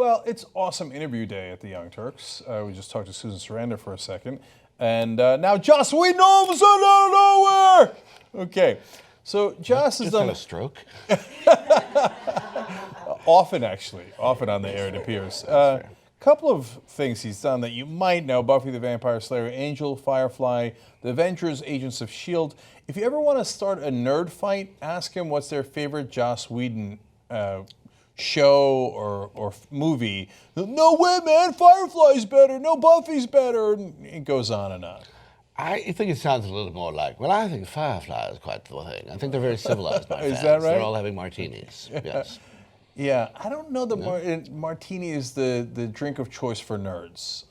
Well, it's awesome interview day at the Young Turks. We just talked to Susan Sarandon for a second. And now Joss Whedon all of a sudden out of nowhere! Okay, so Joss has Just done... had a stroke? Often, actually. Often on the air, it appears. Couple of things he's done that you might know: Buffy the Vampire Slayer, Angel, Firefly, The Avengers, Agents of S.H.I.E.L.D. If you ever want to start a nerd fight, ask him what's their favorite Joss Whedon show or movie. No way, man, Firefly's better, no, Buffy's better, and it goes on and on. I think it sounds a little more like, well, I think Firefly is quite the thing. I think they're very civilized, my fans. Is that right? They're all having martinis, yes. Yeah, I don't know that martini is the drink of choice for nerds.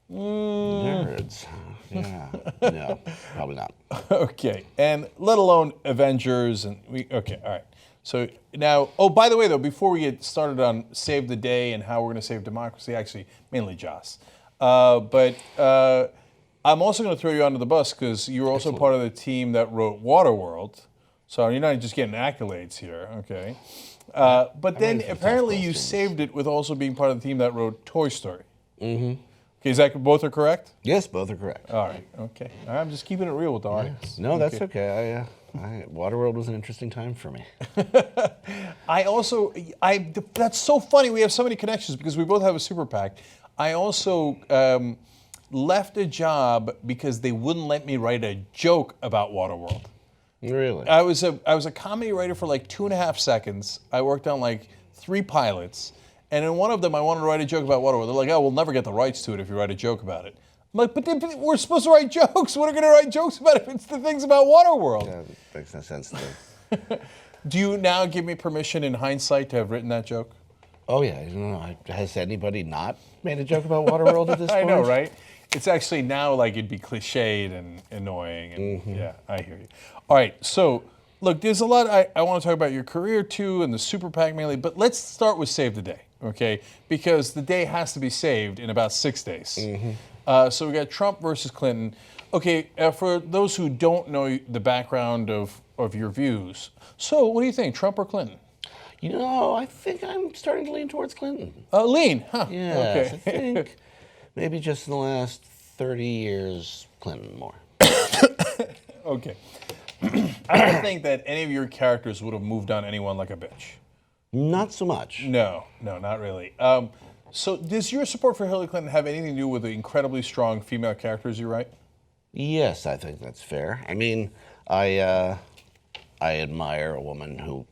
Nerds, yeah, no, probably not. Okay, and let alone Avengers okay, all right. So now, oh, by the way, though, before we get started on Save the Day and how we're going to save democracy, actually, mainly Joss, but I'm also going to throw you under the bus because you were also part of the team that wrote Waterworld. So you're not just getting accolades here, okay? But then apparently you saved it with also being part of the team that wrote Toy Story. Mm-hmm. Okay, is that both are correct? Yes, both are correct. All right, okay. I'm just keeping it real with the audience. No, that's okay. Waterworld was an interesting time for me. That's so funny. We have so many connections because we both have a super PAC. I also left a job because they wouldn't let me write a joke about Waterworld. Really? I was a comedy writer for like 2.5 seconds. I worked on like 3 pilots, and in one of them I wanted to write a joke about Waterworld. They're like, "Oh, we'll never get the rights to it if you write a joke about it." I'm like, but we're supposed to write jokes. What are we going to write jokes about if it's the things about Waterworld? Yeah, that makes no sense to me. Do you now give me permission in hindsight to have written that joke? Oh yeah, has anybody not made a joke about Waterworld at this point? I know, right? It's actually now like it'd be cliched and annoying, and yeah, I hear you. All right, so look, there's a lot I want to talk about your career too, and the super PAC mainly, but let's start with Save the Day, okay? Because the day has to be saved in about 6 days. So we got Trump versus Clinton. Okay, for those who don't know the background of your views, so what do you think, Trump or Clinton? You know, I think I'm starting to lean towards Clinton. Lean, huh? Yes, okay. I think maybe just in the last 30 years, Clinton more. Okay. I don't think that any of your characters would have moved on anyone like a bitch. Not so much. No, not really. So does your support for Hillary Clinton have anything to do with the incredibly strong female characters you write? Yes, I think that's fair. I mean, I admire a woman who,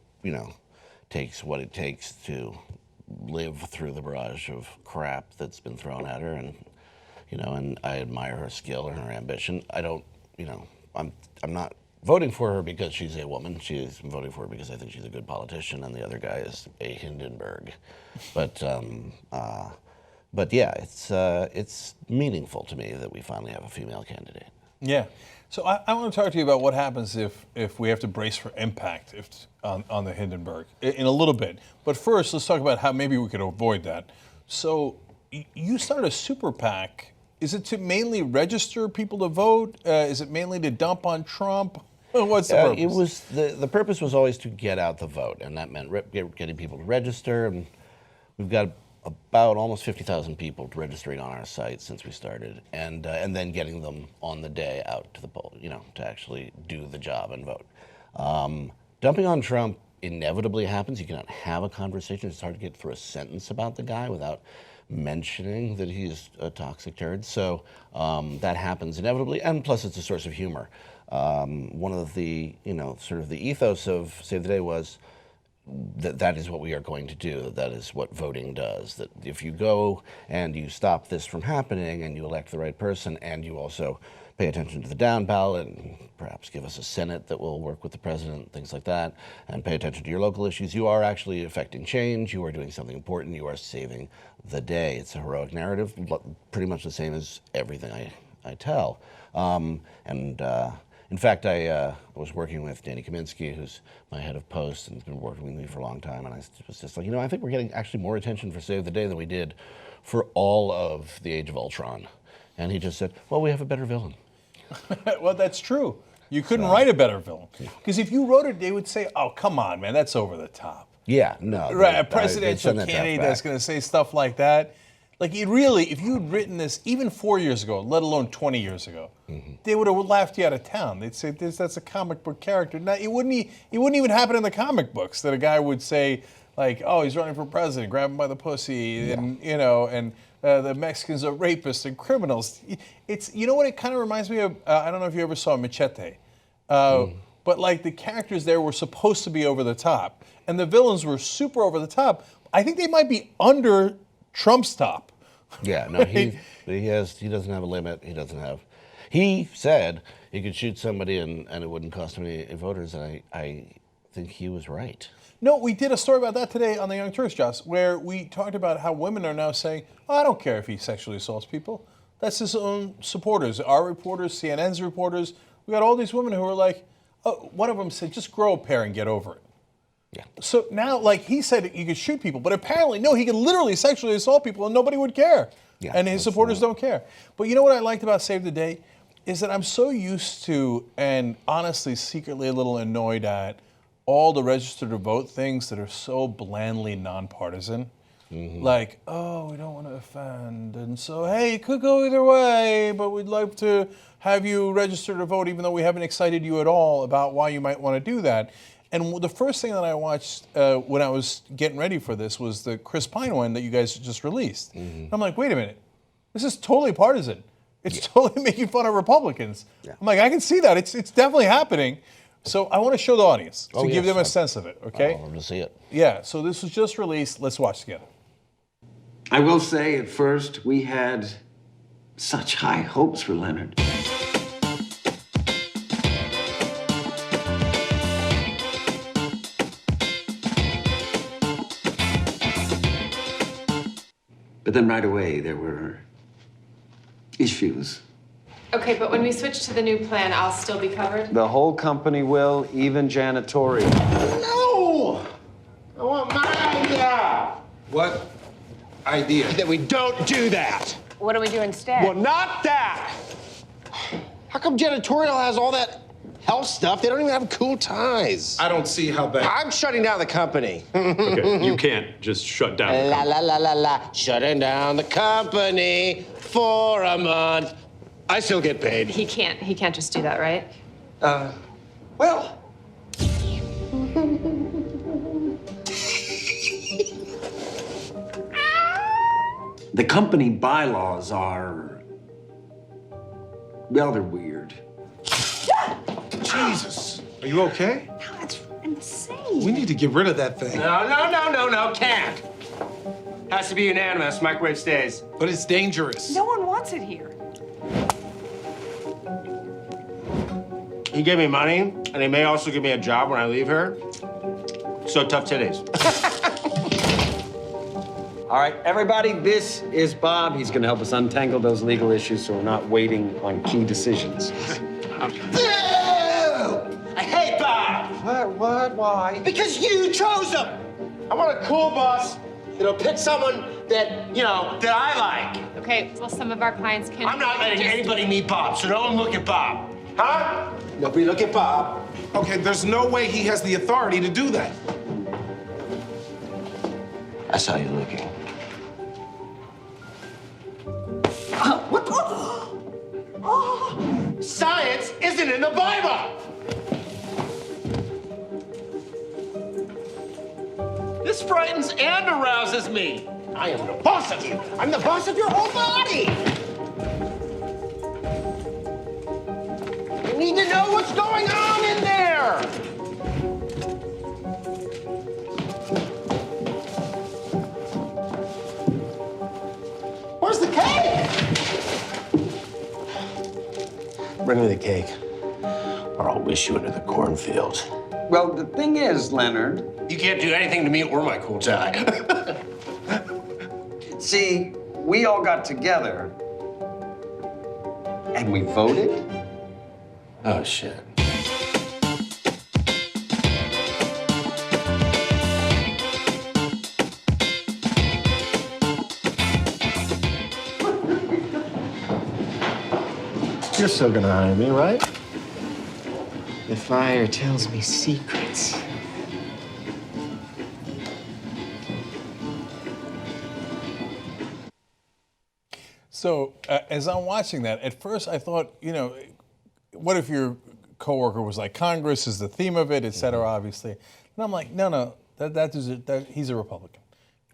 takes what it takes to live through the barrage of crap that's been thrown at her, and I admire her skill and her ambition. I don't, I'm not voting for her because she's a woman. I'm voting for her because I think she's a good politician, and the other guy is a Hindenburg. But yeah, it's meaningful to me that we finally have a female candidate. Yeah. So I want to talk to you about what happens if we have to brace for impact on the Hindenburg in a little bit. But first, let's talk about how maybe we could avoid that. So you started a super PAC. Is it to mainly register people to vote? Is it mainly to dump on Trump? What's the purpose? It was the purpose was always to get out the vote, and that meant getting people to register. And we've got about almost 50,000 people registering on our site since we started, and then getting them on the day out to the poll, to actually do the job and vote. Dumping on Trump inevitably happens. You cannot have a conversation. It's hard to get through a sentence about the guy without mentioning that he's a toxic turd. So that happens inevitably, and plus it's a source of humor. One of the, sort of the ethos of Save the Day was that is what we are going to do. That is what voting does. That if you go and you stop this from happening and you elect the right person and you also pay attention to the down ballot and perhaps give us a Senate that will work with the president, things like that, and pay attention to your local issues, you are actually affecting change. You are doing something important. You are saving the day. It's a heroic narrative, pretty much the same as everything I tell. In fact, I was working with Danny Kaminsky, who's my head of post and has been working with me for a long time, and I was just like, I think we're getting actually more attention for Save the Day than we did for all of the Age of Ultron. And he just said, well, we have a better villain. Well, that's true. You couldn't write a better villain. Because if you wrote it, they would say, oh, come on, man, that's over the top. Yeah, no. Right, a they'd presidential send that draft candidate back. that's going to say stuff like that. Like, it really, if you had written this even 4 years ago, let alone 20 years ago, they would have laughed you out of town. They'd say, that's a comic book character. Now, it wouldn't even happen in the comic books that a guy would say, like, oh, he's running for president, grab him by the pussy, and, the Mexicans are rapists and criminals. It's, you know what it kind of reminds me of? I don't know if you ever saw Machete. But, like, the characters there were supposed to be over the top, and the villains were super over the top. I think they might be under Trump's top. Yeah, no, he doesn't have a limit. He said he could shoot somebody and it wouldn't cost him any voters, and I think he was right. No, we did a story about that today on the Young Turks, Joss, where we talked about how women are now saying, oh, I don't care if he sexually assaults people. That's his own supporters, our reporters, CNN's reporters. We got all these women who are like, oh, one of them said, just grow a pair and get over it. Yeah. So now, like, he said he could shoot people, but apparently, no, he could literally sexually assault people and nobody would care. Yeah, and his supporters don't care. But you know what I liked about Save the Day? Is that I'm so used to, and honestly, secretly a little annoyed at, all the register to vote things that are so blandly nonpartisan. Like, oh, we don't want to offend, and so, hey, it could go either way, but we'd like to have you register to vote even though we haven't excited you at all about why you might want to do that. And the first thing that I watched when I was getting ready for this was the Chris Pine one that you guys just released. I'm like, wait a minute, this is totally partisan. It's totally making fun of Republicans. Yeah. I'm like, I can see that. It's definitely happening. So I want to show the audience to give yes, them a sense of it, okay? I want to see it. Yeah, so this was just released. Let's watch together. I will say, at first, we had such high hopes for Leonard. But then right away, there were issues. Okay, but when we switch to the new plan, I'll still be covered? The whole company will, even janitorial. No! I want my idea! What idea? That we don't do that! What do we do instead? Well, not that! How come janitorial has all that health stuff? They don't even have cool ties. I don't see how that. I'm shutting down the company. Okay, you can't just shut down. the La company. la la la la. Shutting down the company for a month. I still get paid. He can't just do that, right? Well, the company bylaws are, well, they're weird. Jesus. Are you okay? That's insane. We need to get rid of that thing. No, can't. Has to be unanimous. Microwave stays. But it's dangerous. No one wants it here. He gave me money, and he may also give me a job when I leave her. So tough titties. All right, everybody, this is Bob. He's going to help us untangle those legal issues so we're not waiting on key decisions. I hate Bob. What? Why? Because you chose him. I want a cool boss that'll pick someone that, that I like. Okay, well, some of our clients can... I'm not letting anybody meet Bob, so no one look at Bob. Huh? Nobody look at Bob. Okay, there's no way he has the authority to do that. I saw you looking. What the? Oh. Science isn't in the Bible. This frightens and arouses me. I am the boss of you. I'm the boss of your whole body. You need to know what's going on in there. Where's the cake? Bring me the cake, or I'll wish you into the cornfield. Well, the thing is, Leonard, You can't do anything to me or my cool tie. see, we all got together and we voted. Oh, shit. You're still gonna hire me, right? The fire tells me secrets. So as I'm watching that, at first I thought, what if your coworker was like, Congress is the theme of it, et cetera, obviously. And I'm like, no, he's a Republican.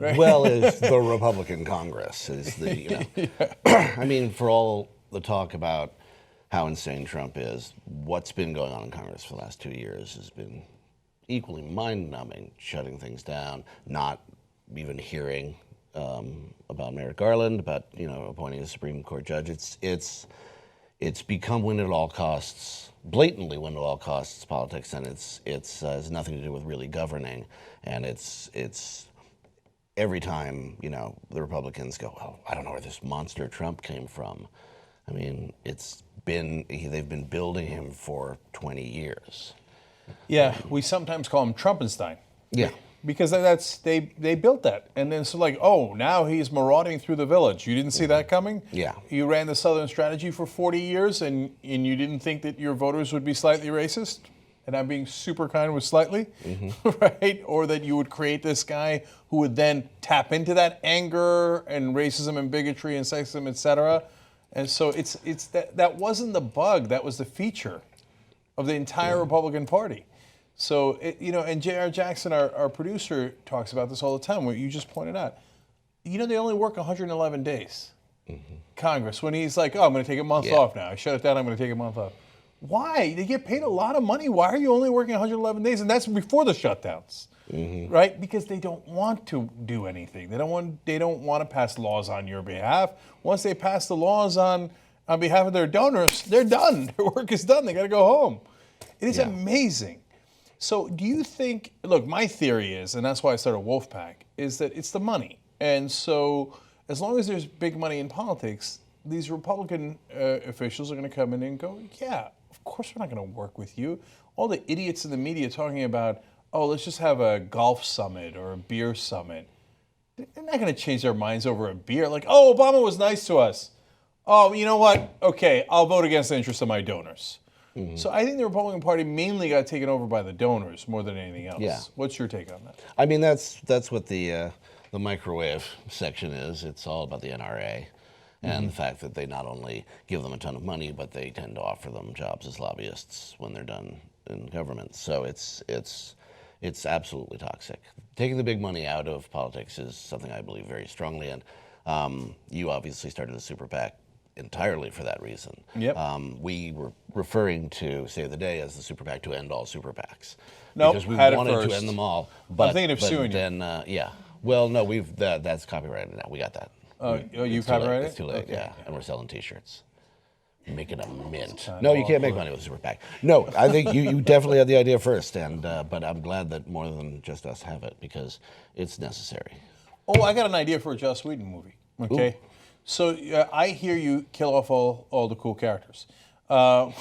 Right? Well, is the Republican Congress is the I mean, for all the talk about how insane Trump is, what's been going on in Congress for the last 2 years has been equally mind-numbing, shutting things down, not even hearing about Merrick Garland, about appointing a Supreme Court judge. It's become win at all costs, blatantly win at all costs politics, and it's has nothing to do with really governing, and it's every time the Republicans go, well, I don't know where this monster Trump came from. I mean, they've been building him for 20 years. Yeah, we sometimes call him Trumpenstein. Yeah. Because they built that. And then so oh, now he's marauding through the village. You didn't see that coming? Yeah. You ran the Southern strategy for 40 years and you didn't think that your voters would be slightly racist? And I'm being super kind with slightly, right? Or that you would create this guy who would then tap into that anger and racism and bigotry and sexism, et cetera. And so it's that wasn't the bug, that was the feature of the entire Republican Party. So, and J.R. Jackson, our producer, talks about this all the time, what you just pointed out. They only work 111 days, Congress, when he's like, oh, I'm going to take a month off now. I shut it down, I'm going to take a month off. Why? They get paid a lot of money. Why are you only working 111 days? And that's before the shutdowns, right? Because they don't want to do anything. They don't want to pass laws on your behalf. Once they pass the laws on behalf of their donors, they're done. Their work is done. They got to go home. It is amazing. So do you think, look, my theory is, and that's why I started Wolfpack, is that it's the money. And so as long as there's big money in politics, these Republican officials are going to come in and go, yeah, of course we're not going to work with you. All the idiots in the media talking about, oh, let's just have a golf summit or a beer summit. They're not going to change their minds over a beer. Like, oh, Obama was nice to us. Oh, you know what? Okay, I'll vote against the interests of my donors. So I think the Republican Party mainly got taken over by the donors more than anything else. Yeah. What's your take on that? I mean, that's what the microwave section is. It's all about the NRA and the fact that they not only give them a ton of money, but they tend to offer them jobs as lobbyists when they're done in government. So it's absolutely toxic. Taking the big money out of politics is something I believe very strongly in. You obviously started the Super PAC entirely for that reason. Yep. We were referring to Save the Day as the Super PAC to end all Super PACs. Nope, because we had it wanted first. to end them all. But, I'm thinking of suing you. then, yeah. Well, no, that's copyrighted now. We got that. You copyrighted it? It's too late, Okay. yeah. And we're selling T-shirts. Making a mint. No, you can't make money with a Super PAC. No, I think you definitely had the idea first, and but I'm glad that more than just us have it because it's necessary. Oh, I got an idea for a Joss Whedon movie. Okay. Ooh. So I hear you kill off all the cool characters. So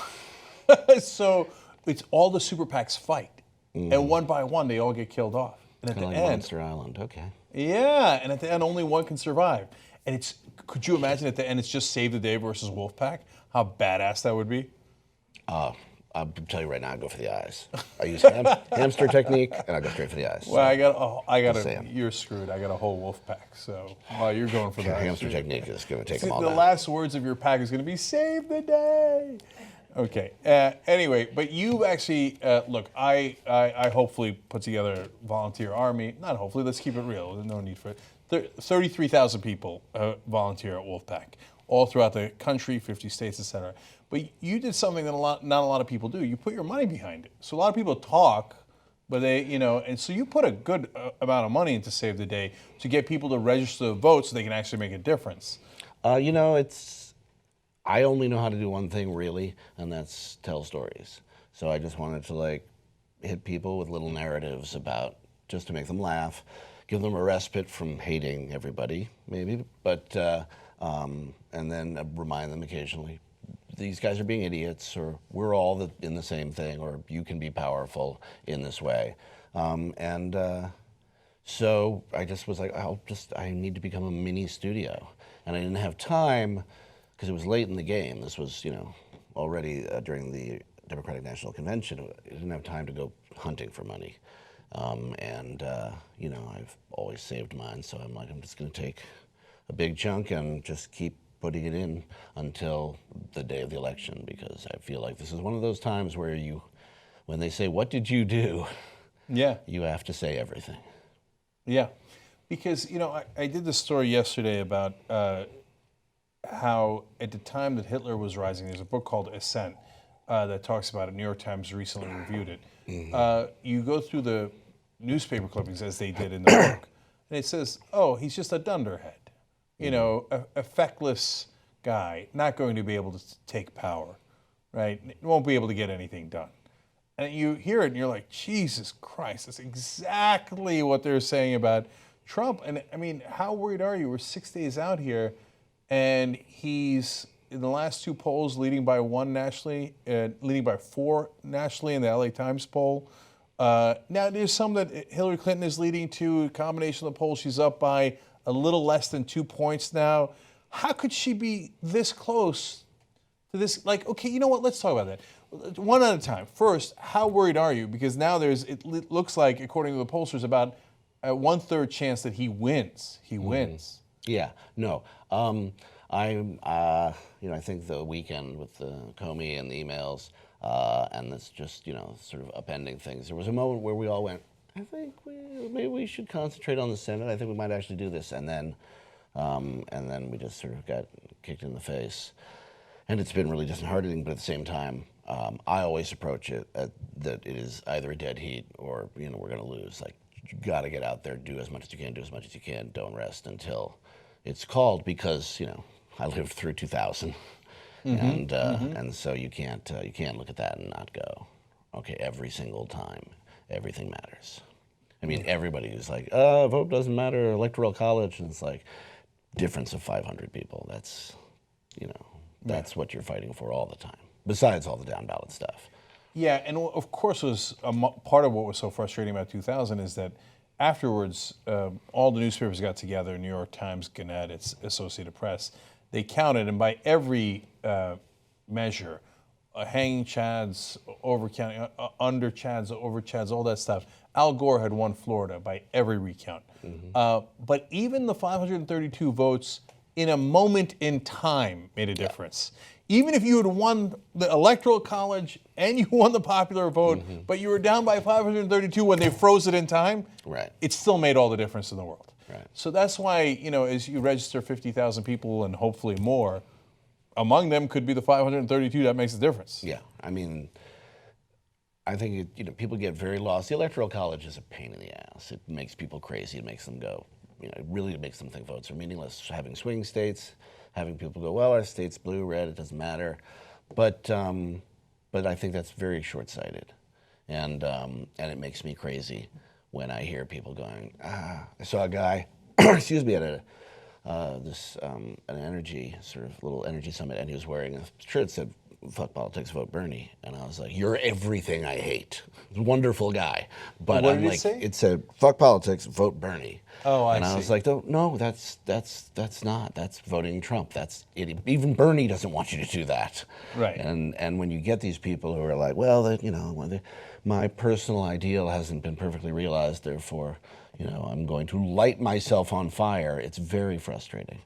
it's all the Super PACs fight. And one by one, they all get killed off. And at the end, Monster Island, okay. Yeah, and at the end, only one can survive. And could you imagine at the end, it's just Save the Day versus Wolfpack? How badass that would be? I'll tell you right now, I go for the eyes. I use hamster technique, and I go straight for the eyes. Well, you're screwed. I got a whole wolf pack, so you're going for the eyes. Hamster technique is going to take them all down. The last words of your pack is going to be "Save the day." Okay. Anyway, but you actually look. I hopefully put together a volunteer army. Not hopefully. Let's keep it real. There's no need for it. 33,000 people volunteer at Wolfpack, all throughout the country, 50 states, etc. But you did something that not a lot of people do. You put your money behind it. So a lot of people talk, but and so you put a good amount of money into Save the Day to get people to register to vote so they can actually make a difference. I only know how to do one thing really, and that's tell stories. So I just wanted to hit people with little narratives about, just to make them laugh, give them a respite from hating everybody, maybe, but and then remind them occasionally, these guys are being idiots, or we're all in the same thing, or you can be powerful in this way. So I just was like, I need to become a mini studio. And I didn't have time, because it was late in the game. This was, already during the Democratic National Convention. I didn't have time to go hunting for money. I've always saved mine, so I'm just going to take a big chunk and just keep putting it in until the day of the election, because I feel like this is one of those times where when they say, "What did you do?" Yeah. you have to say everything. Yeah, because I did this story yesterday about how at the time that Hitler was rising, there's a book called Ascent that talks about it. New York Times recently reviewed it. You go through the newspaper clippings as they did in the book, and it says, "Oh, he's just a dunderhead, a feckless guy, not going to be able to take power, right? Won't be able to get anything done." And you hear it and you're like, Jesus Christ, that's exactly what they're saying about Trump. And I mean, how worried are you? We're 6 days out here and he's in the last two polls leading by one nationally, leading by 4 nationally in the LA Times poll. Now there's some that Hillary Clinton is leading to, a combination of the polls, she's up by a little less than 2 points now. How could she be this close to this? Like, okay, you know what, let's talk about that. One at a time. First, how worried are you? Because now it looks like, according to the pollsters, about a 1/3 chance that he wins. He wins. Yeah, no. I think the weekend with the Comey and the emails, and this just, sort of upending things. There was a moment where we all went, I think maybe we should concentrate on the Senate. I think we might actually do this. And then we just sort of got kicked in the face. And it's been really disheartening, but at the same time, I always approach it that it is either a dead heat or, we're going to lose. Like, you got to get out there, do as much as you can, do as much as you can, don't rest until it's called, because, I lived through 2000. And so you can't look at that and not go, okay, every single time, everything matters. I mean, everybody is like, vote doesn't matter, electoral college, and it's like, difference of 500 people. That's, that's what you're fighting for all the time, besides all the down ballot stuff. Yeah, and of course, was part of what was so frustrating about 2000 is that afterwards, all the newspapers got together, New York Times, Gannett, its Associated Press, they counted, and by every measure, hanging Chads, overcounting, under Chads, over Chads, all that stuff, Al Gore had won Florida by every recount. But even the 532 votes in a moment in time made a difference. Even if you had won the Electoral College and you won the popular vote, but you were down by 532 when they froze it in time, it still made all the difference in the world. So that's why, as you register 50,000 people and hopefully more, among them could be the 532 that makes a difference. Yeah, I mean, I think people get very lost. The Electoral College is a pain in the ass. It makes people crazy. It makes them go, it really makes them think votes are meaningless. Having swing states, having people go, well, our state's blue, red, it doesn't matter. But I think that's very short-sighted, and it makes me crazy when I hear people going, I saw a guy, excuse me, at an energy, sort of little energy summit, and he was wearing a shirt that said, "Fuck politics, vote Bernie." And I was like, you're everything I hate. Wonderful guy. But what I'm did like, it say? It said, "Fuck politics, vote Bernie." Oh, I see. And I was like, no, that's not. That's voting Trump. That's it. Even Bernie doesn't want you to do that. Right. And when you get these people who are like, well, my personal ideal hasn't been perfectly realized, therefore, I'm going to light myself on fire. It's very frustrating.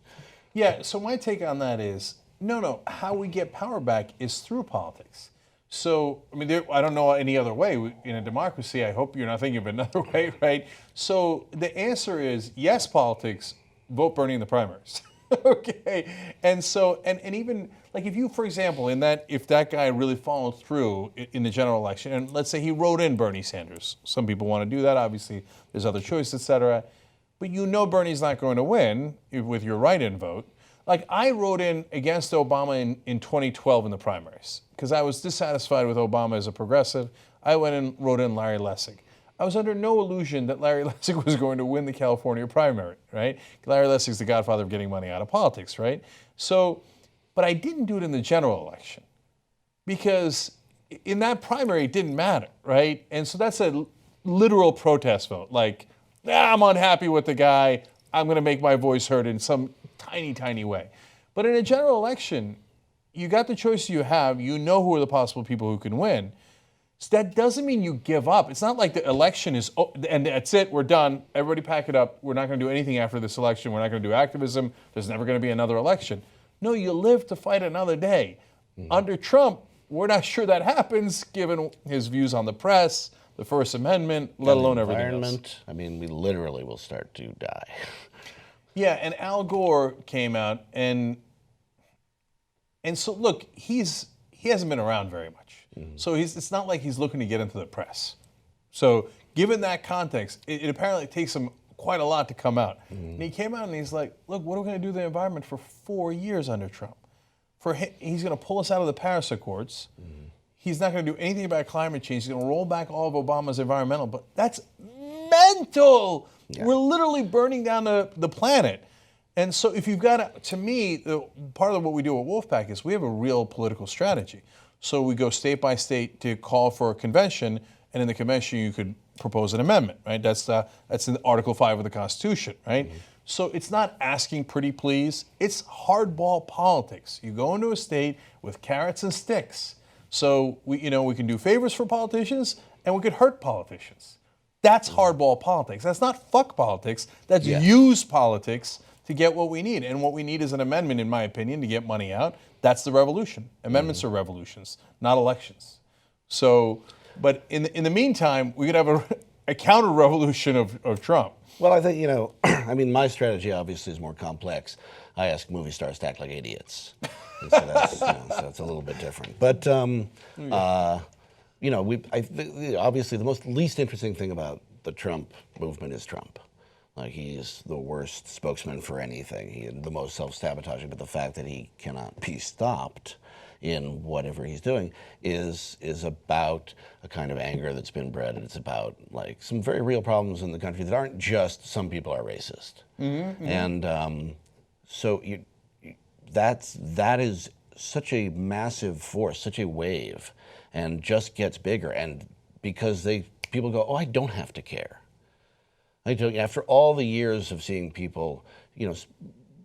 Yeah, so my take on that is, no, how we get power back is through politics. So, I mean, I don't know any other way. In a democracy, I hope you're not thinking of another way, right? So the answer is yes, politics, vote Bernie in the primaries. Okay, and so, and even, like if you, for example, if that guy really followed through in the general election, and let's say he wrote in Bernie Sanders. Some people want to do that, obviously, there's other choices, et cetera. But Bernie's not going to win with your write-in vote. Like I wrote in against Obama in 2012 in the primaries because I was dissatisfied with Obama as a progressive. I went and wrote in Larry Lessig. I was under no illusion that Larry Lessig was going to win the California primary, right? Larry Lessig's the godfather of getting money out of politics, right? So, but I didn't do it in the general election because in that primary it didn't matter, right? And so that's a literal protest vote. Like, I'm unhappy with the guy. I'm going to make my voice heard in some tiny, tiny way. But in a general election, you got the choice you have. You know who are the possible people who can win. So that doesn't mean you give up. It's not like the election is, and that's it, we're done. Everybody pack it up. We're not going to do anything after this election. We're not going to do activism. There's never going to be another election. No, you live to fight another day. Under Trump, we're not sure that happens given his views on the press, the First Amendment, let alone everything else. Environment. I mean, we literally will start to die. Yeah, and Al Gore came out and so look, he hasn't been around very much. So it's not like he's looking to get into the press. So given that context, it apparently takes him quite a lot to come out. And he came out and he's like, look, what are we going to do to the environment for 4 years under Trump? He's going to pull us out of the Paris Accords. He's not going to do anything about climate change. He's going to roll back all of Obama's environmental, but that's mental. Yeah. We're literally burning down the planet. And so if you've got to me, part of what we do at Wolfpack is we have a real political strategy. So we go state by state to call for a convention, and in the convention you could propose an amendment, right? That's in Article 5 of the Constitution, right? So it's not asking pretty please, it's hardball politics. You go into a state with carrots and sticks. So we can do favors for politicians and we could hurt politicians. That's hardball politics. That's not fuck politics. That's use politics to get what we need. And what we need is an amendment, in my opinion, to get money out. That's the revolution. Amendments are revolutions, not elections. So, but in the meantime, we could have a counter-revolution of Trump. Well, I think, I mean, my strategy obviously is more complex. I ask movie stars to act like idiots. And so that's a little bit different. But, obviously the least interesting thing about the Trump movement is Trump. Like, he's the worst spokesman for anything. He's the most self-sabotaging, but the fact that he cannot be stopped in whatever he's doing is about a kind of anger that's been bred, and it's about like some very real problems in the country that aren't just some people are racist. And so that is such a massive force, such a wave, and just gets bigger. And because people go, oh, I don't have to care. After all the years of seeing people,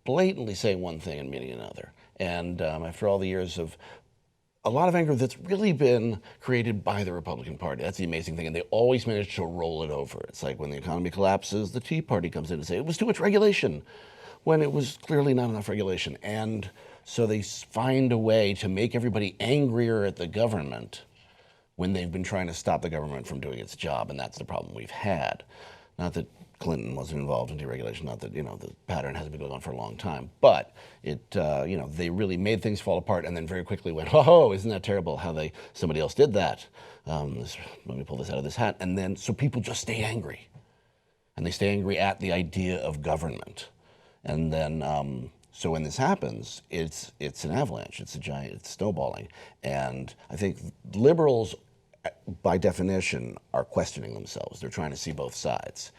blatantly saying one thing and meaning another, and after all the years of a lot of anger that's really been created by the Republican Party. That's the amazing thing, and they always manage to roll it over. It's like when the economy collapses, the Tea Party comes in and say it was too much regulation, when it was clearly not enough regulation. And so they find a way to make everybody angrier at the government when they've been trying to stop the government from doing its job, and that's the problem we've had. Not that Clinton wasn't involved in deregulation, not that, the pattern hasn't been going on for a long time, but they really made things fall apart and then very quickly went, oh, isn't that terrible how somebody else did that? Let me pull this out of this hat. And then, so people just stay angry. And they stay angry at the idea of government. And then, so when this happens, it's an avalanche, it's snowballing. And I think liberals, by definition, are questioning themselves. They're trying to see both sides.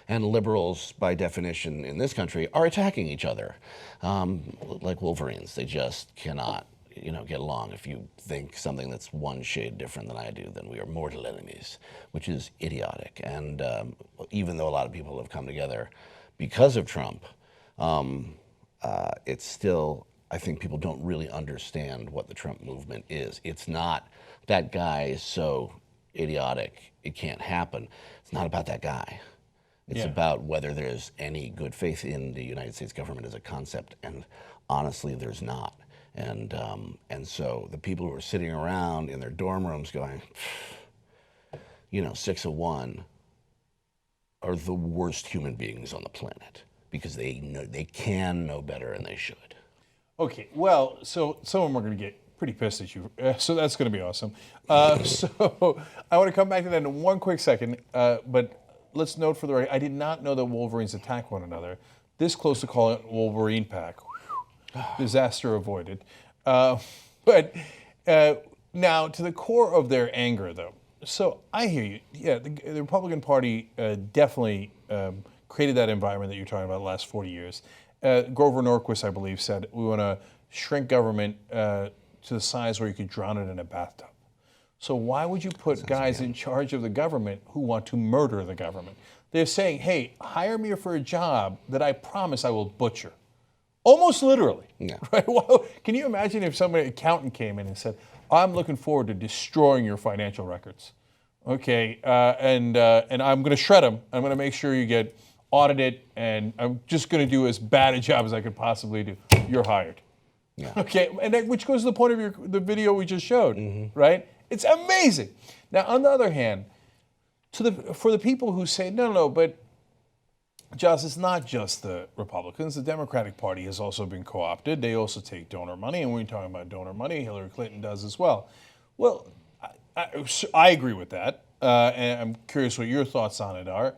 And liberals, by definition, in this country, are attacking each other like Wolverines. They just cannot, get along. If you think something that's one shade different than I do, then we are mortal enemies, which is idiotic. And even though a lot of people have come together because of Trump, it's still, I think people don't really understand what the Trump movement is. It's not, that guy is so idiotic, it can't happen. It's not about that guy. It's about whether there's any good faith in the United States government as a concept, and honestly, there's not. And so the people who are sitting around in their dorm rooms going, 6 of 1, are the worst human beings on the planet because they can know better and they should. Okay, well, so some of them are going to get pretty pissed at you, so that's going to be awesome. So I want to come back to that in one quick second, but let's note for the record, I did not know that Wolverines attack one another. This close to calling it Wolverine Pack. Disaster avoided. But now, to the core of their anger, though. So I hear you. Yeah, the Republican Party definitely created that environment that you're talking about the last 40 years. Grover Norquist, I believe, said we want to shrink government to the size where you could drown it in a bathtub. So why would you put guys in charge of the government who want to murder the government? They're saying, hey, hire me for a job that I promise I will butcher. Almost literally. Yeah. Right? Well, can you imagine if an accountant came in and said, I'm looking forward to destroying your financial records. Okay, and I'm going to shred them. I'm going to make sure you get audited, and I'm just going to do as bad a job as I could possibly do. You're hired. Yeah. Okay, and which goes to the point of the video we just showed, right? It's amazing. Now, on the other hand, for the people who say, no, but Joss, it's not just the Republicans. The Democratic Party has also been co-opted. They also take donor money, and when you're talking about donor money, Hillary Clinton does as well. Well, I agree with that, and I'm curious what your thoughts on it are.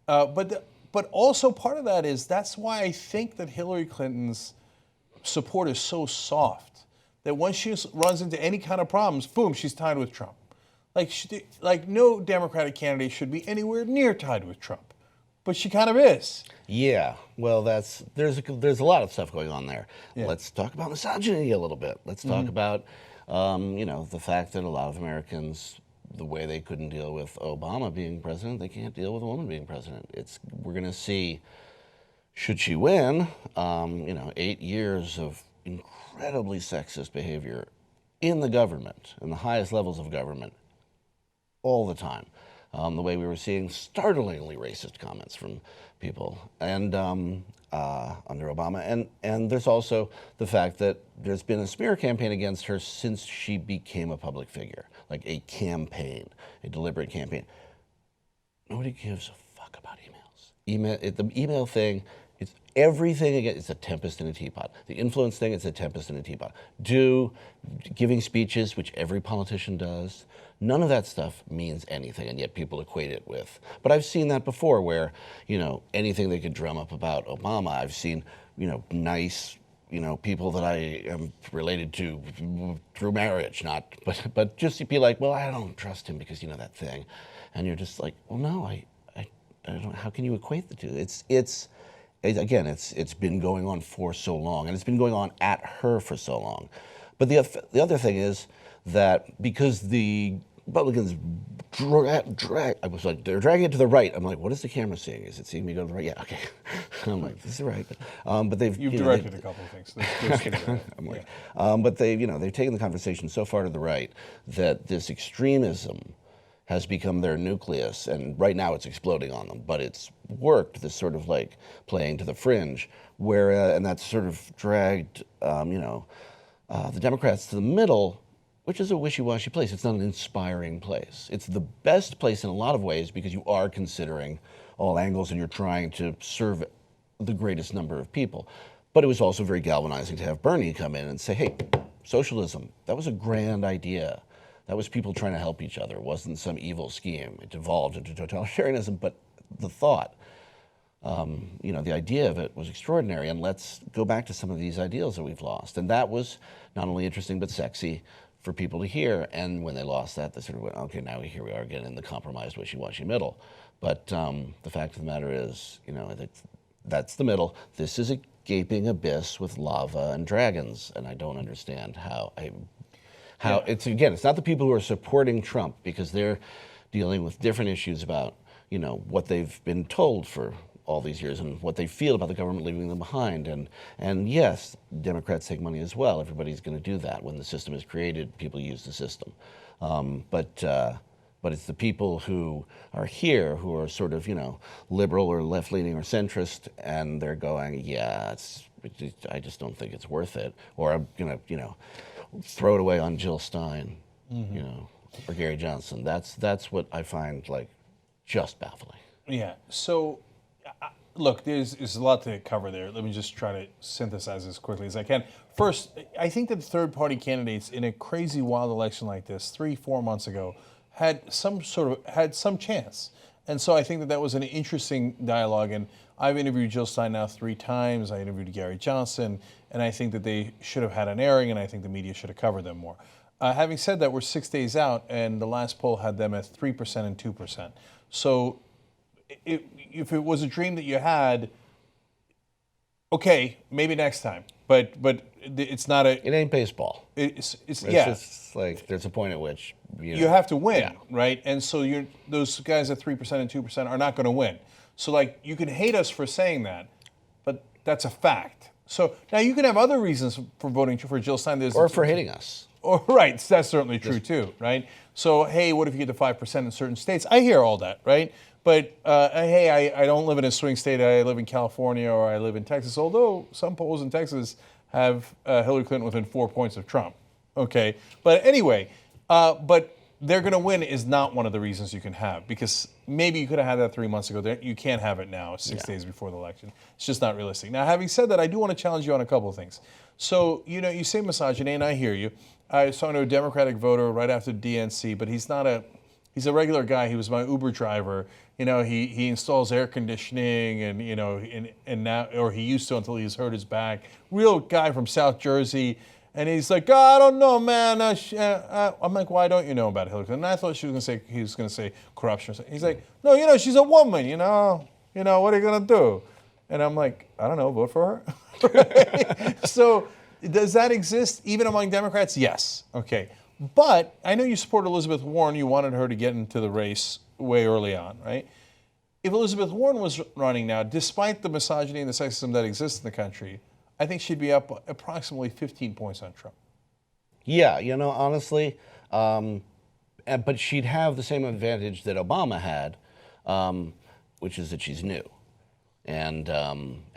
But also part of that is that's why I think that Hillary Clinton's support is so soft that once she runs into any kind of problems, boom, she's tied with Trump. Like no Democratic candidate should be anywhere near tied with Trump. But she kind of is. Yeah, well, there's a lot of stuff going on there. Yeah. Let's talk about misogyny a little bit. Let's talk about, the fact that a lot of Americans, the way they couldn't deal with Obama being president, they can't deal with a woman being president. We're going to see, should she win, 8 years of incredibly sexist behavior in the government, in the highest levels of government, all the time. The way we were seeing startlingly racist comments from people and under Obama. And there's also the fact that there's been a smear campaign against her since she became a public figure, like a campaign, a deliberate campaign. Nobody gives a fuck about emails. The email thing, it's everything again. It's a tempest in a teapot. The influence thing, it's a tempest in a teapot. Giving speeches, which every politician does. None of that stuff means anything, and yet people equate it with. But I've seen that before where, anything they could drum up about Obama, I've seen, nice, people that I am related to through marriage, but just to be like, well, I don't trust him because, that thing. And you're just like, well, no, I don't, how can you equate the two? It's been going on for so long, and it's been going on at her for so long. But the other thing is that because the Republicans I was like, they're dragging it to the right. I'm like, what is the camera seeing? Is it seeing me go to the right? Yeah, okay. I'm like, this is right. But you've directed a couple of things. I'm like, but they've taken the conversation so far to the right that this extremism has become their nucleus, and right now it's exploding on them. But it's worked, this sort of like playing to the fringe, and that's sort of dragged, the Democrats to the middle, which is a wishy-washy place. It's not an inspiring place. It's the best place in a lot of ways because you are considering all angles and you're trying to serve the greatest number of people. But it was also very galvanizing to have Bernie come in and say, hey, socialism, that was a grand idea. That was people trying to help each other. It wasn't some evil scheme. It evolved into totalitarianism, but the thought, the idea of it was extraordinary. And let's go back to some of these ideals that we've lost. And that was not only interesting, but sexy for people to hear. And when they lost that, they sort of went, okay, now here we are again in the compromised, wishy-washy middle. But the fact of the matter is, that's the middle. This is a gaping abyss with lava and dragons. And I don't understand how it's not the people who are supporting Trump because they're dealing with different issues about, what they've been told for all these years and what they feel about the government leaving them behind. And yes, Democrats take money as well. Everybody's going to do that. When the system is created, people use the system. But it's the people who are here who are sort of, liberal or left-leaning or centrist, and they're going, I just don't think it's worth it. Or I'm going to, throw it away on Jill Stein, or Gary Johnson. That's what I find like just baffling. Yeah. So, look, there's a lot to cover there. Let me just try to synthesize as quickly as I can. First, I think that third-party candidates in a crazy, wild election like this, 3-4 months ago, had some chance. And so I think that was an interesting dialogue. And I've interviewed Jill Stein now 3 times. I interviewed Gary Johnson, and I think that they should have had an airing, and I think the media should have covered them more. Having said that, we're 6 days out, and the last poll had them at 3% and 2%. So if it was a dream that you had, okay, maybe next time. But it's not a. It ain't baseball. It's just like there's a point at which you have to win, right? And so those guys at 3% and 2% are not going to win. So like you can hate us for saying that, but that's a fact. So now you can have other reasons for voting for Jill Stein. Or for hating us. Or right, that's certainly true too, right? So hey, what if you get to 5% in certain states? I hear all that, right? But hey, I don't live in a swing state. I live in California or I live in Texas. Although some polls in Texas have Hillary Clinton within 4 points of Trump. Okay, but anyway, but they're going to win is not one of the reasons you can have, because maybe you could have had that 3 months ago. You can't have it now, 6 days before the election. It's just not realistic. Now, having said that, I do want to challenge you on a couple of things. So, you say misogyny, and I hear you. I was talking to a Democratic voter right after DNC, but he's a regular guy. He was my Uber driver. He installs air conditioning, and now, or he used to until he's hurt his back. Real guy from South Jersey. And he's like, I don't know, man. I'm like, why don't you know about Hillary Clinton? And I thought he was going to say corruption or something. He's like, no, she's a woman, what are you going to do? And I'm like, I don't know, vote for her. So does that exist even among Democrats? Yes. Okay. But I know you support Elizabeth Warren. You wanted her to get into the race way early on, right? If Elizabeth Warren was running now, despite the misogyny and the sexism that exists in the country, I think she'd be up approximately 15 points on Trump. Yeah, honestly, but she'd have the same advantage that Obama had, which is that she's new. And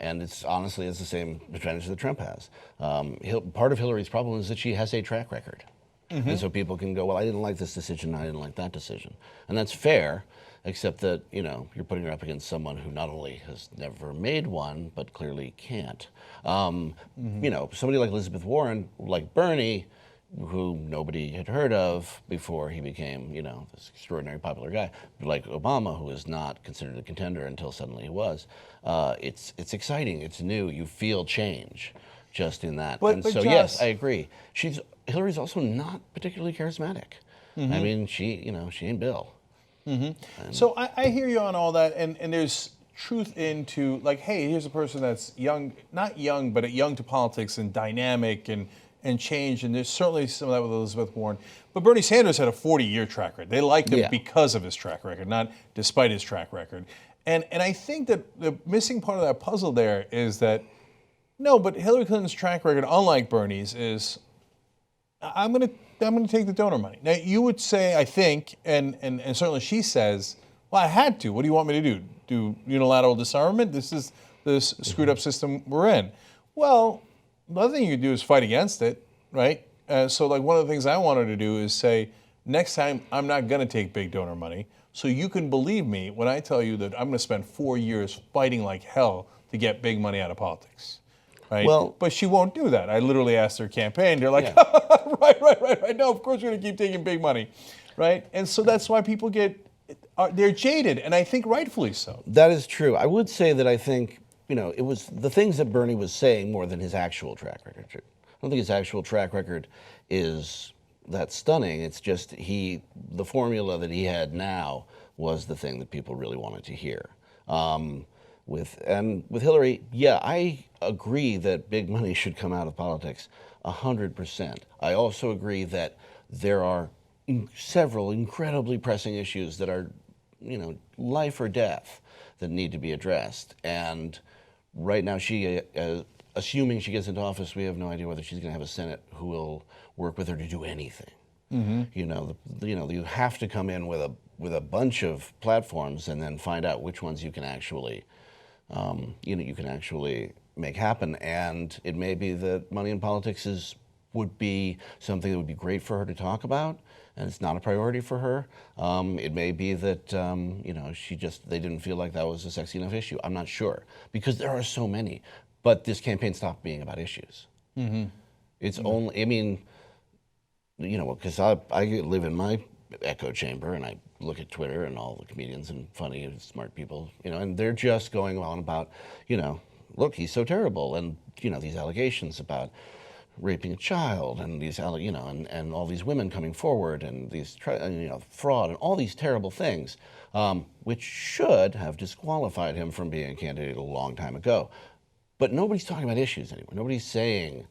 it's honestly, it's the same advantage that Trump has. Part of Hillary's problem is that she has a track record. Mm-hmm. And so people can go, well, I didn't like this decision, I didn't like that decision. And that's fair, except that, you're putting her up against someone who not only has never made one, but clearly can't. Somebody like Elizabeth Warren, like Bernie, who nobody had heard of before he became, this extraordinary popular guy, like Obama, who was not considered a contender until suddenly he was. It's exciting, it's new, you feel change just in that. But yes, I agree. Hillary's also not particularly charismatic. Mm-hmm. I mean, she ain't Bill. Mm-hmm. So I hear you on all that, and there's truth into, like, hey, here's a person that's young, not young, but young to politics and dynamic and change, and there's certainly some of that with Elizabeth Warren. But Bernie Sanders had a 40-year track record. They liked him because of his track record, not despite his track record. And I think that the missing part of that puzzle there is that, no, but Hillary Clinton's track record, unlike Bernie's, is I'm going to take the donor money. Now, you would say, I think, and certainly she says, well, I had to. What do you want me to do? Do unilateral disarmament? This is this screwed up system we're in. Well, the other thing you could do is fight against it, right? So like one of the things I wanted to do is say, next time I'm not going to take big donor money, so you can believe me when I tell you that I'm going to spend 4 years fighting like hell to get big money out of politics. Right? Well, but she won't do that. I literally asked her campaign. They're like, right. No, of course we're going to keep taking big money, right? And so that's why people they're jaded, and I think rightfully so. That is true. I would say that I think, it was the things that Bernie was saying more than his actual track record. I don't think his actual track record is that stunning. It's just the formula that he had now was the thing that people really wanted to hear. With Hillary, yeah, I agree that big money should come out of politics, 100%. I also agree that there are several incredibly pressing issues that are, life or death that need to be addressed. And right now, assuming she gets into office, we have no idea whether she's going to have a Senate who will work with her to do anything. Mm-hmm. You have to come in with a bunch of platforms and then find out which ones you can actually. You can actually make happen, and it may be that money in politics would be something that would be great for her to talk about, and it's not a priority for her. It may be that they didn't feel like that was a sexy enough issue. I'm not sure, because there are so many. But this campaign stopped being about issues. Mm-hmm. It's only, because I live in my echo chamber, and I look at Twitter and all the comedians and funny and smart people, and they're just going on about, look, he's so terrible, and these allegations about raping a child, and these and all these women coming forward, and these fraud, and all these terrible things, which should have disqualified him from being a candidate a long time ago. But nobody's talking about issues anymore. Nobody's saying,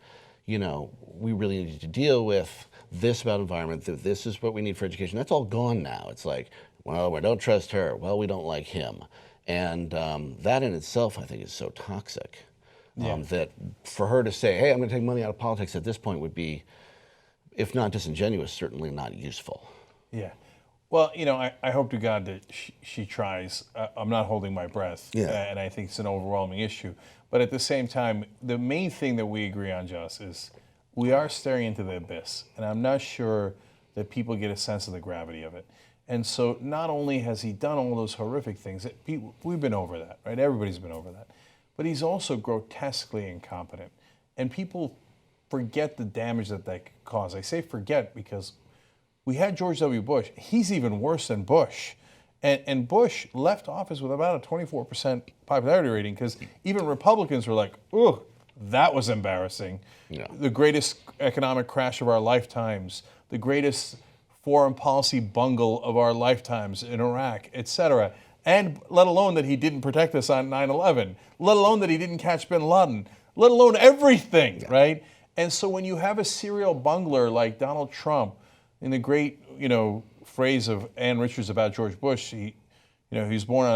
we really need to deal with this about environment, this is what we need for education. That's all gone now. It's like, well, we don't trust her. Well, we don't like him. And that in itself, I think, is so toxic that for her to say, hey, I'm going to take money out of politics at this point would be, if not disingenuous, certainly not useful. Yeah. Well, I hope to God that she tries. I'm not holding my breath, and I think it's an overwhelming issue. But at the same time, the main thing that we agree on, Joss, is we are staring into the abyss, and I'm not sure that people get a sense of the gravity of it. And so not only has he done all those horrific things, we've been over that, right? Everybody's been over that. But he's also grotesquely incompetent. And people forget the damage that could cause. I say forget because we had George W. Bush. He's even worse than Bush. And Bush left office with about a 24% popularity rating because even Republicans were like, "Ugh, that was embarrassing." Yeah. The greatest economic crash of our lifetimes, the greatest foreign policy bungle of our lifetimes in Iraq, etc. And let alone that he didn't protect us on 9/11, let alone that he didn't catch bin Laden, let alone everything, right? And so when you have a serial bungler like Donald Trump, in the great, phrase of Ann Richards about George Bush, he was born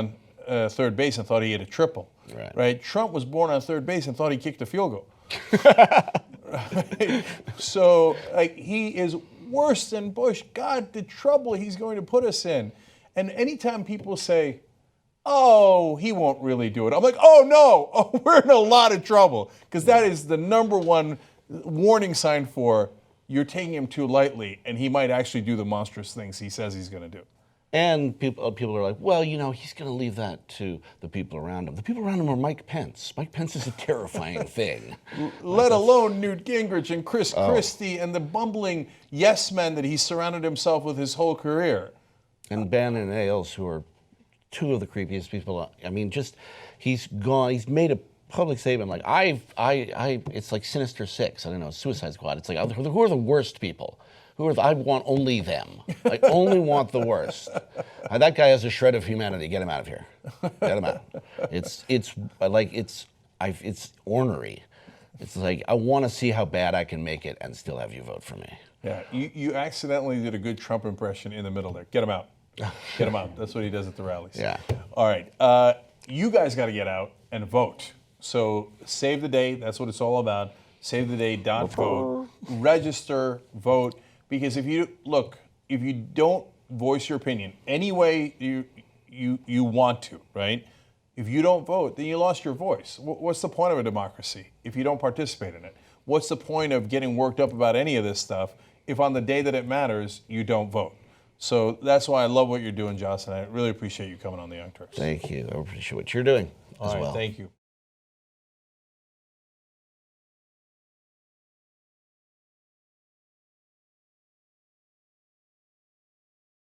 on third base and thought he hit a triple, right? Trump was born on third base and thought he kicked a field goal. Right? So he is worse than Bush. God, the trouble he's going to put us in. And anytime people say, "Oh, he won't really do it," I'm like, "Oh no, we're in a lot of trouble," because that is the number one warning sign for you're taking him too lightly, and he might actually do the monstrous things he says he's going to do. And people are like, well, he's going to leave that to the people around him. The people around him are Mike Pence. Mike Pence is a terrifying thing. Let alone Newt Gingrich and Chris Christie and the bumbling yes men that he surrounded himself with his whole career. And Ben and Ailes, who are two of the creepiest people. I mean, he's gone. He's made a public statement like, it's like Sinister Six. I don't know, Suicide Squad. It's like, who are the worst people? I want only them. I only want the worst. That guy has a shred of humanity. Get him out of here. Get him out. It's ornery. It's like, I want to see how bad I can make it and still have you vote for me. Yeah, you accidentally did a good Trump impression in the middle there. Get him out. Get him out. That's what he does at the rallies. Yeah. All right. You guys got to get out and vote. So save the day. That's what it's all about. SaveTheDay.vote. Register, vote. Because if you don't voice your opinion any way you want to, right? If you don't vote, then you lost your voice. What's the point of a democracy if you don't participate in it? What's the point of getting worked up about any of this stuff if on the day that it matters, you don't vote? So that's why I love what you're doing, Joss, and I really appreciate you coming on the Young Turks. Thank you. I appreciate what you're doing as well. Thank you.